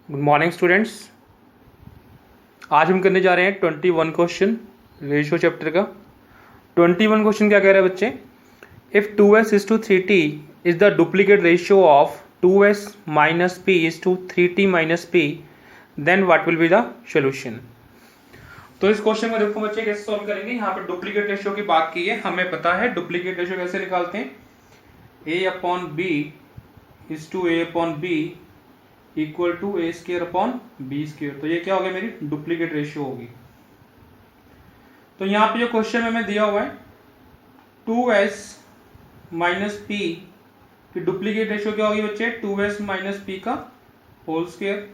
Good morning students. आज हम करने जा रहे हैं 21 क्वेश्चन रेशियो चैप्टर का। 21 क्वेश्चन क्या कह रहा है बच्चे? If 2s is to 3t is the duplicate ratio of 2s minus p is to 3t minus p, then what will be the solution. तो इस क्वेश्चन को देखो बच्चे कैसे सॉल्व करेंगे। यहाँ पर डुप्लीकेट रेशियो की बात की है, हमें पता है डुप्लीकेट रेशियो कैसे निकालते हैं। a upon b is to a upon b equal to a square upon b square. तो ये क्या हो गया, मेरी डुप्लीकेट रेशियो होगी। तो यहाँ पे जो क्वेश्चन में दिया हुआ है 2s माइनस पी की डुप्लीकेट रेशियो क्या होगी बच्चे? 2s माइनस पी का होल स्केयर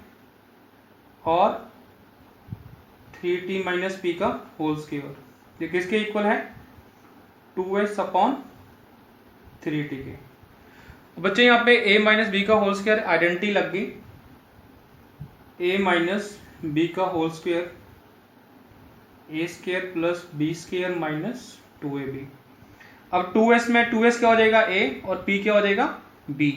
और 3t माइनस पी का होल स्केयर। ये किसके इक्वल है? 2s अपॉन 3t के। तो बच्चे यहाँ पे a माइनस बी का होल स्केयर आइडेंटिटी लग गई। a माइनस बी का whole square A square plus B square minus 2ab। अब 2s में 2s क्या हो जाएगा? a और p क्या हो जाएगा? b।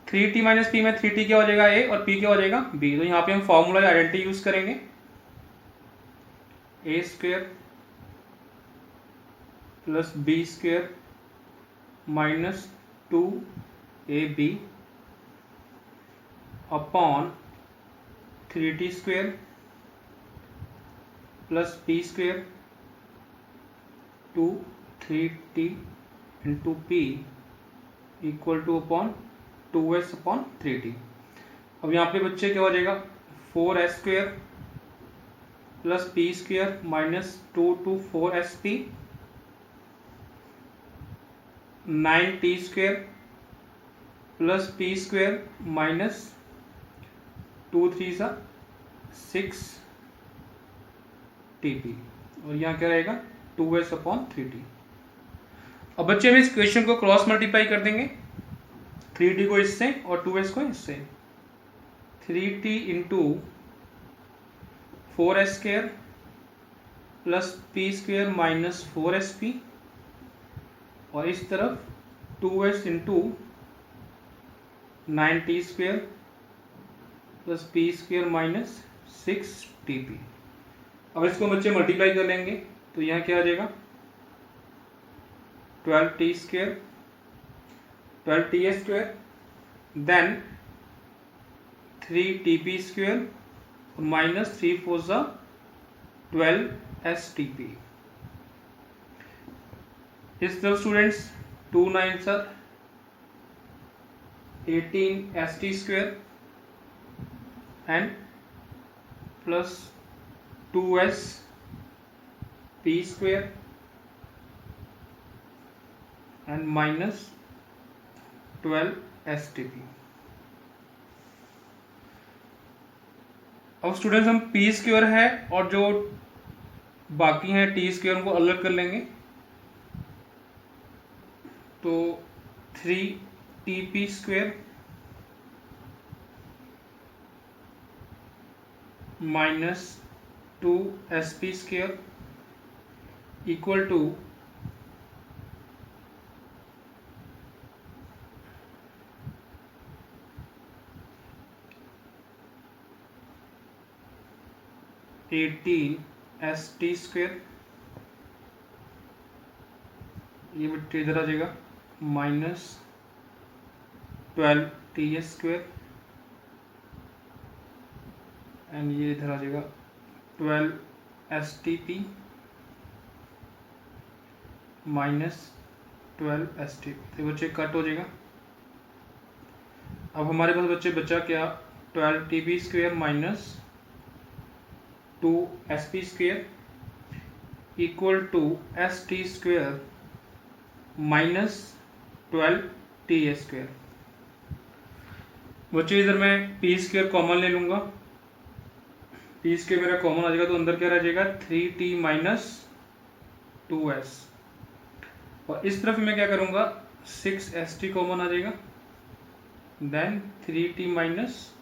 3t माइनस p में 3t क्या हो जाएगा? a और p क्या हो जाएगा? b। तो यहाँ पे हम फॉर्मूला आइडेंटिटी यूज करेंगे। A square plus B square minus 2ab upon 3t square plus P square two 3t into P equal to upon 2s upon 3t। अब यहाँ पे बच्चे क्या हो जाएगा? 4s square plus P square minus 2 two 4sp 9t square plus P square minus 2 3 सा 6 TP और यहाँ क्या रहेगा? 2s upon 3t। अब बच्चे हम इस क्वेश्चन को क्रॉस मल्टीप्लाई कर देंगे, 3t को इससे और 2s को इससे। 3t into 4s square plus P square minus 4sp और इस तरफ 2s into 9t square plus P square minus 6tp। अब इसको बच्चे मल्टीप्लाई कर लेंगे तो यहाँ क्या आ जाएगा? 12t square 12ts square then 3tp square minus 3 4 सा 12stp। इस तरफ स्टूडेंट्स 2 9 सा 18st square and plus 2s p square and minus 12stp। अब स्टूडेंट्स हम p स्क्वेयर है और जो बाकी हैं t स्क्वेयर उनको अलग कर लेंगे। तो 3tp square minus 2sp square equal to 18st square, ये बच्चे इधर आ जाएगा माइनस 12ts स्क्वेयर एंड ये इधर आ जाएगा 12stp माइनस 12stp। तो बच्चे कट हो जाएगा। अब हमारे पास बच्चे बचा क्या? 12tp square minus 2sp square equal to st square minus 12ts square. बच्चे इधर मैं p स्क्वेयर कॉमन ले लूंगा, p स्क्वेयर मेरा कॉमन आ जाएगा तो अंदर क्या रह जाएगा? 3t माइनस 2s और इस तरफ मैं क्या करूंगा? 6st कॉमन आ जाएगा देन 3t माइनस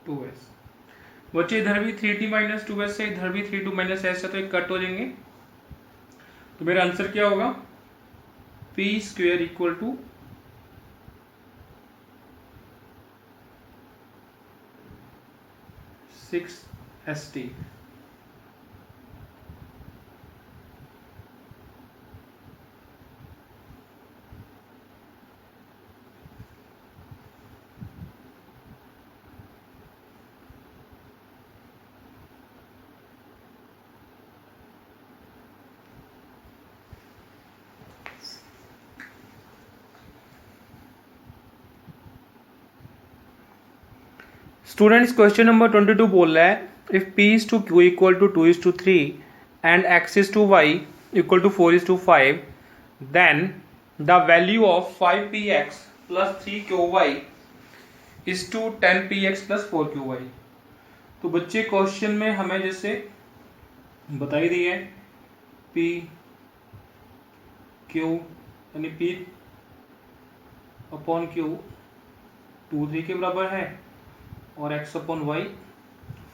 2s। बच्चे इधर भी 3t माइनस 2s है, इधर भी 3t माइनस s है तो एक कट हो जाएंगे। तो मेरा आंसर क्या होगा? p square equal to 6ST। Students question number 22 बोल रहा है if P is to Q equal to 2 is to 3 and X is to Y equal to 4 is to 5 then the value of 5px plus 3qy is to 10px plus 4qy। तो बच्चे question में हमें जैसे बताई दी है P Q यानी P upon Q 2 3 के बराबर है और x अपॉन वाई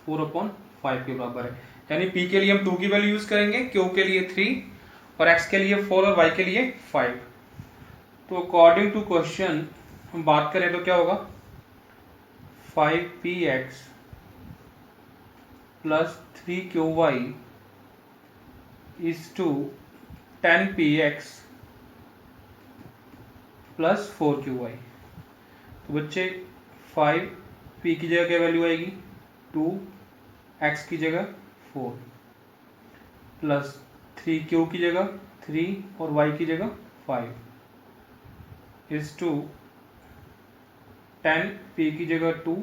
4/5 के बराबर है। यानी p के लिए हम 2 की वैल्यू यूज करेंगे, q के लिए 3 और x के लिए 4 और y के लिए 5। तो अकॉर्डिंग टू क्वेश्चन हम बात करें तो क्या होगा 5px plus 3qy is to 10px plus 4qy। तो बच्चे 5 p की जगह क्या वैल्यू आएगी 2, x की जगह 4 प्लस 3q की जगह 3 और y की जगह 5 इज टू 10 p की जगह 2,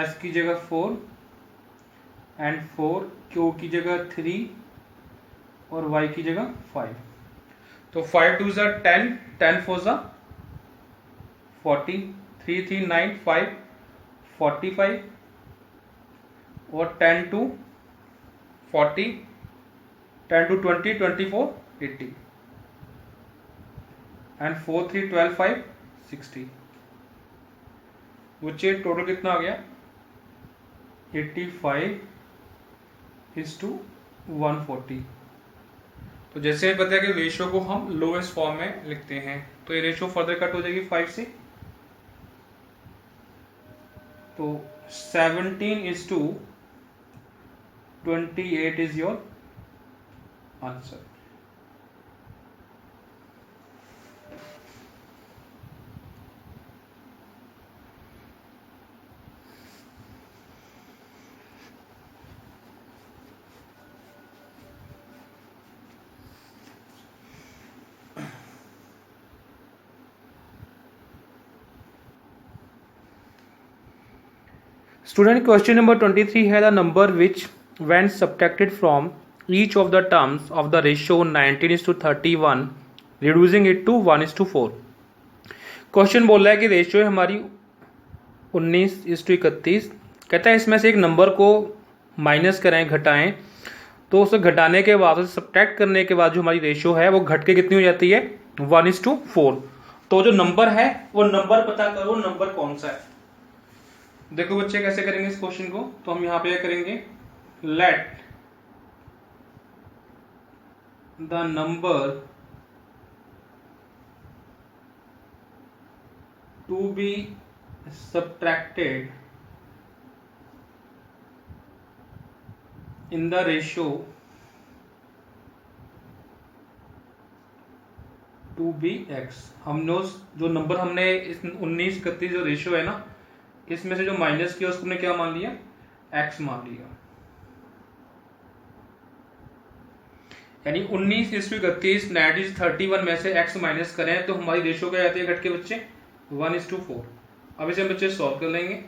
s की जगह 4 एंड 4 q की जगह 3 और y की जगह 5। तो 5 2 ज़ा 10, 10 4 ज़ा 40, 3 3 9 5 45 और 10 to 40, 10 to 20 24 80 एंड 4 3 12 5 60। बच्चे टोटल कितना आ गया 85 इज टू 140। तो जैसे बताया कि रेशियो को हम लोएस्ट फॉर्म में लिखते हैं तो ये रेशियो फर्दर कट हो जाएगी 5 से। तो 17 is to 28 is your answer। Student, question number 23 है the number which when subtracted from each of the terms of the ratio 19:31 reducing it to 1:4। Question बोल रहा है कि रेशियो है हमारी 19:31। कहता है इसमें से एक नंबर को माइनस करें घटाएं तो उसे घटाने के बाद उसे सब्ट्रैक्ट करने के बाद जो हमारी रेशियो है वो घट के कितनी हो जाती है 1:4। तो जो नंबर है वो नंबर पता करो नंबर कौन सा है। देखो बच्चे कैसे करेंगे इस क्वेश्चन को। तो हम यहां पे करेंगे let the number to be subtracted in the ratio to be x. हमने जो नंबर हमने इस 19:31 जो रेशियो है ना इसमें से जो माइनस किया उसको हमने क्या मान लिया x मान लिया। यानी 19:31 19:31 में से x माइनस करें तो हमारी रेशियो क्या आती है घट के बच्चे 1:4। अब इसे हम बच्चे सॉल्व कर लेंगे।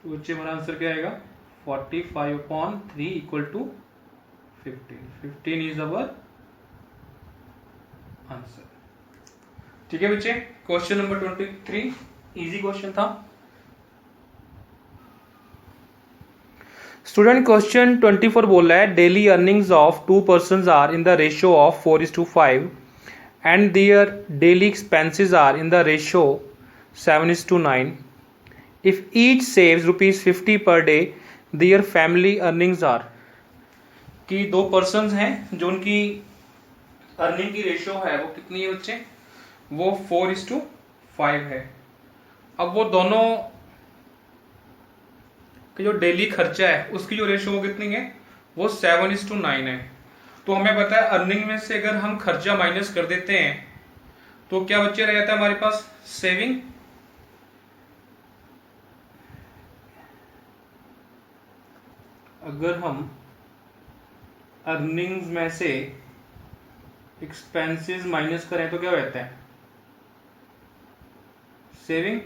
तो बच्चे हमारा आंसर क्या आएगा 45/3 equal to 15 is our answer. ठीक है बच्चे, क्वेश्चन नंबर 23 इजी क्वेश्चन था। स्टूडेंट क्वेश्चन 24 बोल रहा है daily earnings of 2 persons are in the ratio of 4:5 and their daily expenses are in the ratio 7:9. If each saves ₹50 per day their family earnings are. कि 2 persons हैं जो उनकी earning की ratio है वो कितनी है बच्चे, वो 4:5 है. अब वो दोनों कि जो डेली खर्चा है उसकी जो रेशियो वो कितनी है, वो 7:9 है. तो हमें पता है अर्निंग में से अगर हम खर्चा माइनस कर देते हैं तो क्या बच्चे रह जाता है हमारे पास, सेविंग. अगर हम अर्निंग्स में से एक्सपेंसेस माइनस करें तो क्या रहता है, सेविंग.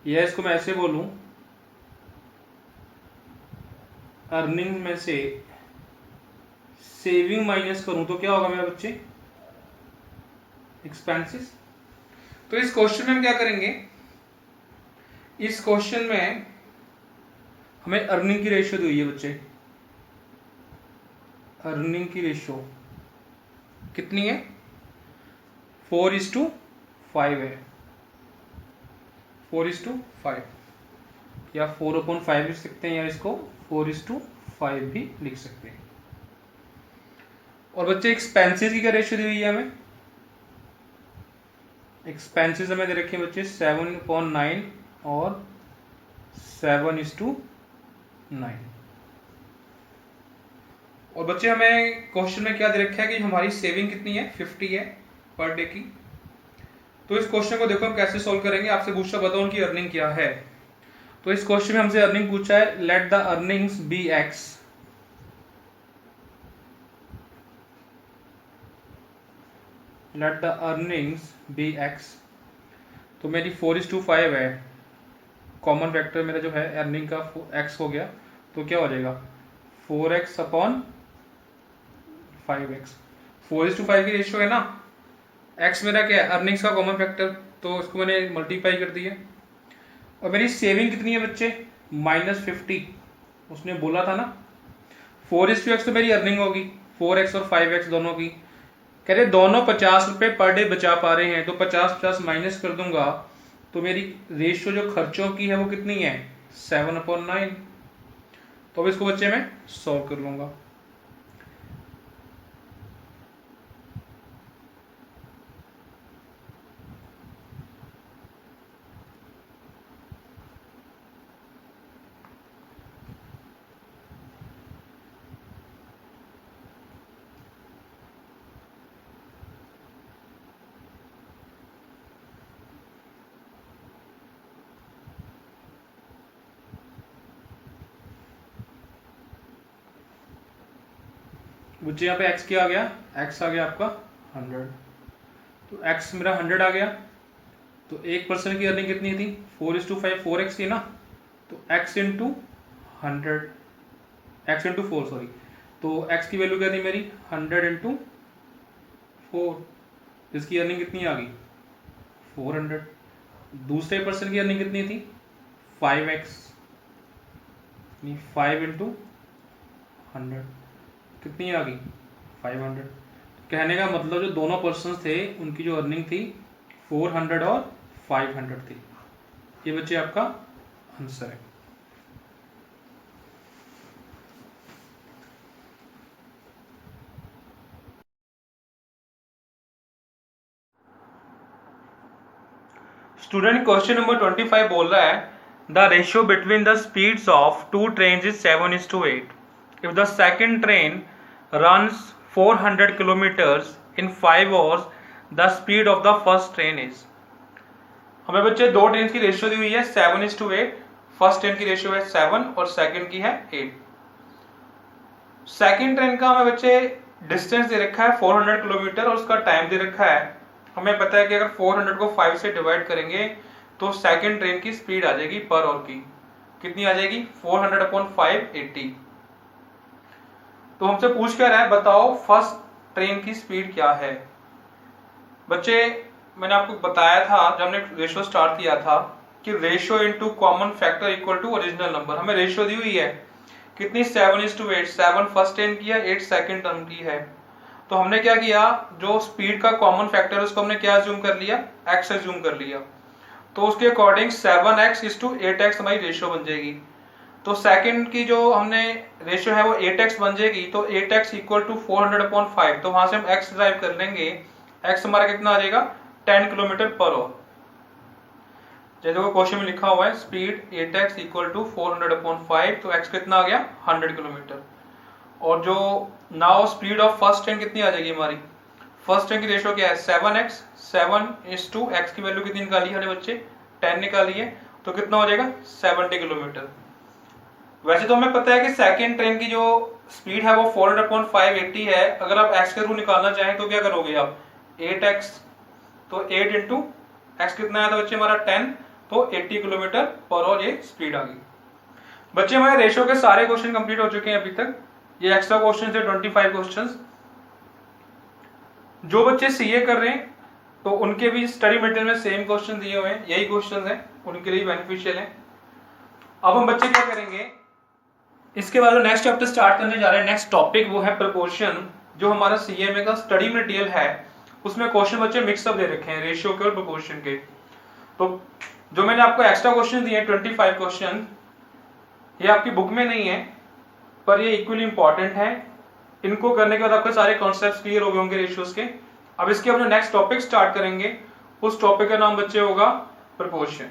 या इसको मैं ऐसे बोलूं, अर्निंग में से सेविंग माइनस करूं तो क्या होगा मेरे बच्चे, एक्सपेंसेस. तो इस क्वेश्चन में हम क्या करेंगे, इस क्वेश्चन में हमें अर्निंग की रेशियो दी हुई है बच्चे. अर्निंग की रेशियो कितनी है, 4:5 है. 4:5 या 4/5 लिख सकते हैं या इसको 4:5 भी लिख सकते हैं. और बच्चे एक्सपेंसेस की क्या रेशियो दी हुई है हमें, एक्सपेंसेस हमें दे रखे हैं बच्चे 7/9 और 7:9. और बच्चे हमें क्वेश्चन में क्या दे रखा है कि हमारी सेविंग कितनी है, 50 है पर डे की. तो इस क्वेश्चन को देखो हम कैसे सॉल्व करेंगे. आपसे पूछा बताओ उनकी अर्निंग क्या है. तो इस क्वेश्चन में हमसे अर्निंग पूछा है, let the earnings be x. Let the earnings be x. तो मेरी 4:5 है, कॉमन फैक्टर मेरा जो है अर्निंग का एक्स हो गया. तो क्या हो जाएगा 4x अपॉन 5x. 4:5 की रेशियो है ना, x मेरा क्या है अर्निंग्स का कॉमन फैक्टर, तो इसको मैंने मल्टीप्लाई कर दिया. और मेरी सेविंग कितनी है बच्चे, -50. उसने बोला था ना 4:x तो मेरी अर्निंग होगी, 4x और 5x दोनों की. कह रहे दोनों 50 रुपए पर डे बचा पा रहे हैं, तो 50 माइनस कर दूंगा तो मेरी रेशियो जो खर्चों की है वो कितनी है, 7/9. तो अब इसको बच्चे मैं सॉल्व कर लूंगा. बच्चे यहाँ पे x क्या आ गया, x आ गया आपका 100. तो x मेरा 100 आ गया. तो एक पर्सन की अर्निंग कितनी थी, 4:5 4x थी ना. तो x into 100, x into 4 sorry. तो x की वैल्यू क्या थी मेरी 100 इंटू 4. इसकी अर्निंग कितनी आ गई 400. दूसरे पर्सन की अर्निंग कितनी थी 5x, 5 इंटू 100 कितनी आ गई 500. कहने का मतलब जो दोनों पर्सन थे उनकी जो अर्निंग थी 400 और 500 थी. ये बच्चे आपका आंसर है. स्टूडेंट क्वेश्चन नंबर 25 बोल रहा है the ratio between the speeds of 2 trains is 7:8. If the second train runs 400 kilometers in 5 hours, the speed of the first train is. हमें बच्चे दो ट्रेन की रेशियो दी हुई है 7:8. फर्स्ट ट्रेन की रेशियो है 7 और सेकंड की है 8. सेकंड ट्रेन का हमें बच्चे डिस्टेंस दे रखा है 400 किलोमीटर और उसका टाइम दे रखा है. हमें पता है कि अगर 400 को 5 से डिवाइड करेंगे तो सेकंड ट्रेन की स्पीड आ जाएगी पर आवर की. कितनी आ जाएगी 400/5 80. तो हमसे पूछ क्या रहा है बताओ फर्स्ट ट्रेन की स्पीड क्या है. बच्चे मैंने आपको बताया था जब हमने रेशियो स्टार्ट किया था कि ratio into common factor equal to original number. हमें रेशियो दी हुई है कितनी 7:8, 7 फर्स्ट टर्म की है, 8 सेकंड टर्म की है। तो हमने क्या किया, जो स्पीड का कॉमन फैक्टर है उसको हमने क्या अज्यूम कर लिया, x अज्यूम कर लिया। तो उसके अकॉर्डिंग 7x:8x हमारी रेशियो बन जाएगी। तो सेकंड की जो हमने रेशियो है वो 8x बन जाएगी, तो 8x इक्वल टू 400/5। तो वहां से हम x ड्राइव कर लेंगे, x हमारा कितना आ जाएगा 10 किलोमीटर पर आवर। जैसे क्वेश्चन में लिखा हुआ है स्पीड 8x इक्वल टू 400/5, तो x कितना आ गया 100 किलोमीटर। और जो now speed of first train कितनी आ जाएगी हमारी, फर्स्ट ट्रेन की रेशियो क्या है 7x, 7:x की वैल्यू कितनी निकाली है हमने बच्चे 10 निकाली है, तो कितना हो जाएगा 70 किलोमीटर। वैसे तो हमें पता है कि सेकंड ट्रेन की जो स्पीड है वो 400/580 है। अगर आप x के रूल निकालना चाहें तो क्या करोगे आप 8x, तो 8 इंटू x कितना आया था बच्चे हमारा 10, तो 80 किलोमीटर पर आवर ये स्पीड आ गई। बच्चे हमारे रेशियो के सारे क्वेश्चन कंप्लीट हो चुके हैं अभी तक। ये एक्स्ट्रा क्वेश्चन थे 25 क्वेश्चंस। जो बच्चे सीए कर रहे हैं तो उनके भी स्टडी मटेरियल में सेम क्वेश्चन दिए हुए हैं, यही क्वेश्चन हैं, उनके लिए बेनिफिशियल है। अब हम बच्चे क्या करेंगे, इसके बाद नेक्स्ट चैप्टर स्टार्ट करने जा रहे हैं। नेक्स्ट टॉपिक वो है प्रपोर्शन। जो हमारा सीएमए का स्टडी मटेरियल है उसमें क्वेश्चन बच्चे मिक्सअप दे रखे हैं रेशियो के और प्रपोर्शन के। तो जो मैंने आपको एक्स्ट्रा क्वेश्चन दिए 25 क्वेश्चन, ये आपकी बुक में नहीं है पर ये इक्वली इंपॉर्टेंट है। इनको करने के बाद आपके सारे कॉन्सेप्ट्स क्लियर हो गए होंगे रेशियोज के। अब इसके अपने नेक्स्ट टॉपिक स्टार्ट करेंगे, उस टॉपिक का नाम बच्चे होगा प्रपोर्शन।